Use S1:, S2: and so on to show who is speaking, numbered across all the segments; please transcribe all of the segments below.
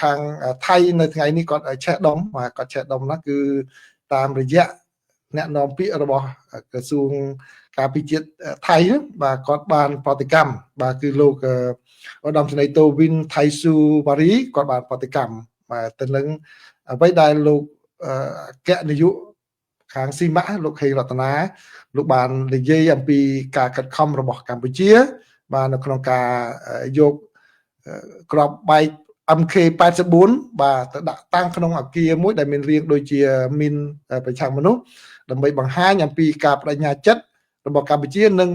S1: ខាងថៃនៅថ្ងៃនេះគាត់ឆេះដុំបាទគាត់ឆេះដុំណាគឺតាមរយៈអ្នកនាំពាក្យរបស់ក្រសួងការពិជាតិថៃបាទគាត់បានប្រតិកម្មបាទគឺលោកឧត្តមសេនីយ៍តូវិនថៃស៊ូវ៉ារីគាត់បានប្រតិកម្មបាទទៅនឹងអ្វីដែលលោកអគ្គនាយកខាងស៊ីម៉ាក់លោកហេងរតនាលោកបាននិយាយអំពីការខិតខំរបស់កម្ពុជាបាទនៅក្នុងការយកក្របបែក MK84 បាទទៅដាក់តាំងក្នុងអគារមួយដែលមានរាងដូចជាមានប្រឆាំងមនុស្សដើម្បីបង្ហាញអំពីការបដិញ្ញាចិត្តរបស់កម្ពុជានិង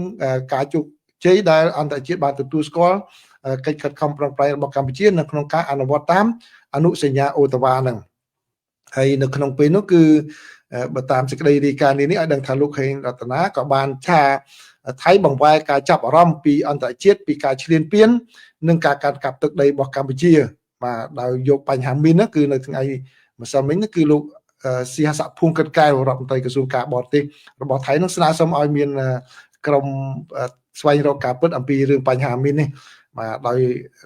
S1: ការជោគជ័យដែលអន្តរជាតិបានទទួលស្គាល់កិច្ចខិតខំប្រឹងប្រែងរបស់កម្ពុជានៅក្នុងការអនុវត្តតាមអនុសញ្ញាអូតាវ៉ាហ្នឹងហើយនៅក្នុងពេលនោះគឺបើតាមសេចក្តីរាយការណ៍នេះឲ្យដឹងថាលោកហេងរតនាក៏បានថាថៃបង្វែរការចាប់អារម្មណ៍ពីអន្តរជាតិពីការឈ្លានពាននិងការកាត់កាប់ទឹកដីរបស់កម្ពុជាបាទដោយយកបញ្ហាមីនគឺនៅថ្ងៃម្សិលមិញគឺលោកសីហសភួងកិតកែវរដ្ឋមន្ត្រីក្រសួងការបរទេសរបស់ថៃនឹងស្នើសុំឲ្យមានក្រុមស្វែងរកការពិតអំពីរឿងបញ្ហាមីននេះបាទដោយ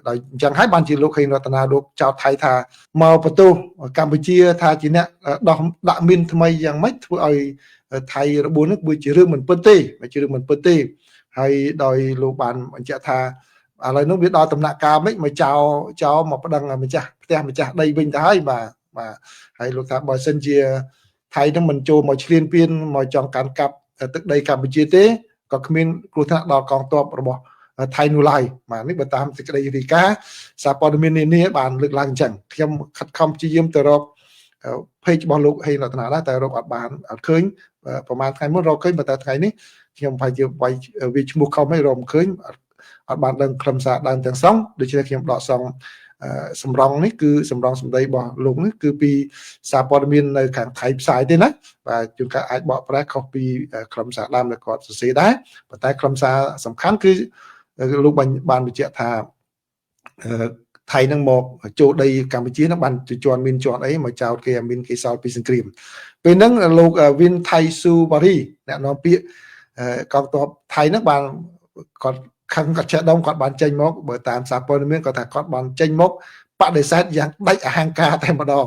S1: អញ្ចឹងហើយបានជាលោកហេងរតនាលោកចោទថៃថាមកបន្ទោសកម្ពុជាថាជាអ្នកដោះដាក់មីនថ្មីយ៉ាងម៉េចធ្វើឲ្យថៃរបួសនេះគឺជារឿងមិនពិតទេជារឿងមិនពិតទេហើយដោយលោកបានបញ្ជាក់ថាឥឡូវនោះវាដល់ដំណាក់កាលមិនចោលមកប្តឹងម្ចាស់ផ្ទះម្ចាស់ដីវិញទៅហើយបាទហើយលោកថាបើសិនជាថៃនឹងមិនចូលមកឈ្លានពានមកចង់កាន់កាប់ទឹកដីកម្ពុជាទេក៏គ្មានគ្រោះថ្នាក់ដល់កងទ័ពរបស់ថៃនោះឡើយបាទនេះបើតាមសេចក្តីរាយការណ៍សារព័ត៌មាននានាបានលើកឡើងអញ្ចឹងខ្ញុំខិតខំព្យាយាមទៅរកpage របស់លោកហេងរតនាដែរតែរកអត់បានអត់ឃើញប្រហែលថ្ងៃមុនរកឃើញតែថ្ងៃនេះខ្ញុំប្រហែលជាវាយវាឈ្មោះខំឲ្យរកមិនឃើញអត់បានដឹងខ្លឹមសារដើមទាំងស្រុងដូច្នេះខ្ញុំដកសងសម្រងនេះគឺសម្រងសម្ដីរបស់លោកនេះគឺពីសារព័ត៌មាននៅខាងថៃផ្សាយទេណាបាទជួនកាលអាចបកប្រែខុសពីខ្លឹមសារដើមដែលគាត់សរសេរដែរប៉ុន្តែខ្លឹមសារសំខាន់គឺលោកបានបញ្ជាក់ថាថៃនឹងមកចូលដីកម្ពុជានឹងបានជន់មានជាន់អីមកចោតគេមានគេសល់ពីសង្គ្រាមពេលហ្នឹងលោកវិនថៃស៊ូវ៉ារីអ្នកនាំពាក្យកងទ័ពថៃហ្នឹងបានគាត់ខឹងគាត់ចេះដុំគាត់បានចេញមកបើតាមសារព័ត៌មានគាត់ថាគាត់បានចេញមកបដិសេធយ៉ាងដាច់អហង្ការតែម្ដង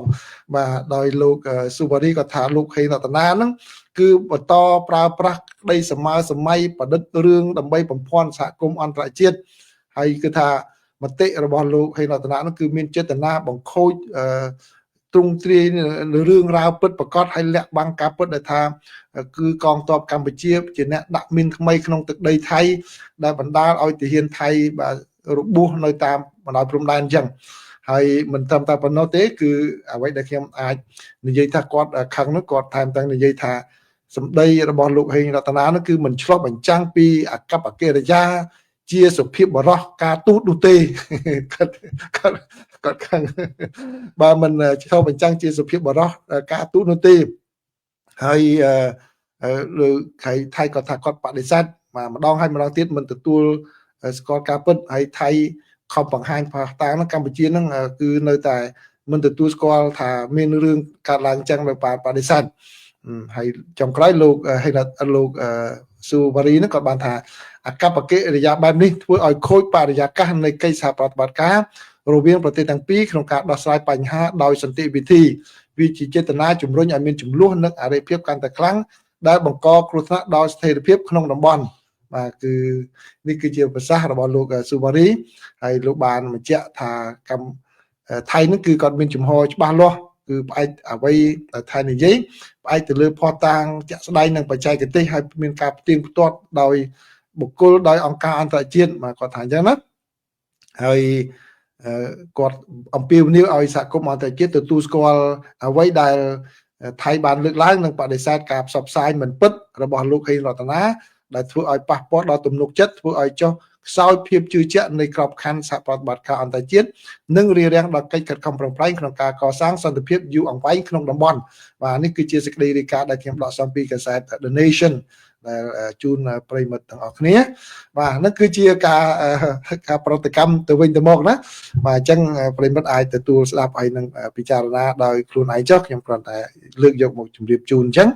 S1: បាទដោយលោកស៊ូវ៉ារីគាត់ថាលោកហេងរតនាហ្នឹងគឺបន្តប្រើប្រាស់ក្តីសម័យប្រឌិតរឿងដើម្បីបំភាន់សហគមន៍អន្តរជាតិហើយគឺថាមតិរបស់លោកហេងរតនានោះគឺមានចេតនាបង្ខូចទ្រង់ទ្រាយរឿងរ៉ាវពិតប្រាកដហើយលាក់បាំងការពិតដែលថាគឺកងទ័ពកម្ពុជាជាអ្នកដាក់មីនថ្មីក្នុងទឹកដីថៃដែលបណ្ដាលឲ្យទាហានថៃបាទរបួសនៅតាមបណ្ដោយព្រំដែនអញ្ចឹងហើយមិនត្រឹមតែប៉ុណ្ណោះទេគឺអ្វីដែលខ្ញុំអាចនិយាយថាគាត់ខឹងនោះគាត់ថែមទាំងនិយាយថាសម្ដីរបស់លោកហេងរតនានោះគឺមិនឆ្លុះបញ្ចាំងពីអកប្បកិរិយាជាសុភាពបរោះការទូតនោះទេគាត់ខឹងបើមិនឆ្លុះបញ្ចាំងជាសុភាពបរោះការទូតនោះទេហើយលើថៃគាត់ថាគាត់បដិសេធម្ដងហើយម្ដងទៀតមិនទទួលស្គាល់ការពិតហើយថៃខំបង្ហាញផាសតាងកម្ពុជាហ្នឹងគឺនៅតែមិនទទួលស្គាល់ថាមានរឿងកើតឡើងចឹងនៅបដិសេធហើយចុងក្រោយលោកស៊ូវ៉ារីហ្នឹងក៏បានថាអកប្បកិរិយាបែបនេះធ្វើឲ្យខូចបរិយាកាសនៃកិច្ចសហប្រតិបត្តិការរវាងប្រទេសទាំងពីរក្នុងការដោះស្រាយបញ្ហាដោយសន្តិវិធីវាជាចេតនាជំរុញឲ្យមានចំនួននិងអរិភាពកាន់តែខ្លាំងដែលបង្កគ្រោះថ្នាក់ដល់ស្ថិរភាពក្នុងតំបន់បាទគឺនេះគឺជាប្រសាសន៍របស់លោកស៊ូវ៉ារីហើយលោកបានបញ្ជាក់ថាថៃនេះគឺគាត់មានចំហច្បាស់លាស់គឺផ្អែកអ្វីដែលថៃនិយាយផ្អែកទៅលើភស្តុតាងជាក់ស្ដែងនិងបច្ចេកទេសហើយមានការផ្ទៀងផ្ទាត់ដោយបុគ្គលដោយអង្គការអន្តរជាតិបាទគាត់ថាអញ្ចឹងណាហើយគាត់អំពាវនាវឲ្យសហគមន៍អន្តរជាតិទទួលស្គាល់អ្វីដែលថៃបានលើកឡើងនិងបដិសេធការផ្សព្វផ្សាយមិនពិតរបស់លោកហេងរតនាដែលធ្វើឲ្យប៉ះពាល់ដល់ទំនុកចិត្តធ្វើឲ្យចុះខ្សោយភាពជឿជាក់នៃក្របខ័ណ្ឌសហប្រតិបត្តិការអន្តរជាតិនិងរារាំងដល់កិច្ចខិតខំប្រឹងប្រែងក្នុងការកសាងសន្តិភាពយូរអង្វែងក្នុងតំបន់បាទនេះគឺជាសេចក្តីរាយការណ៍ដែលខ្ញុំដកស្រង់ពីកាសែត The Nation ដែលជូនប្រិយមិត្តទាំងអស់គ្នាបាទនេះគឺជាការប្រតិកម្មទៅវិញទៅមកណាបាទអញ្ចឹងប្រិយមិត្តអាចទទួលស្ដាប់ហើយនឹងពិចារណាដោយខ្លួនឯងចុះខ្ញុំគ្រាន់តែលើកយកមកជម្រាបជូនអញ្ចឹង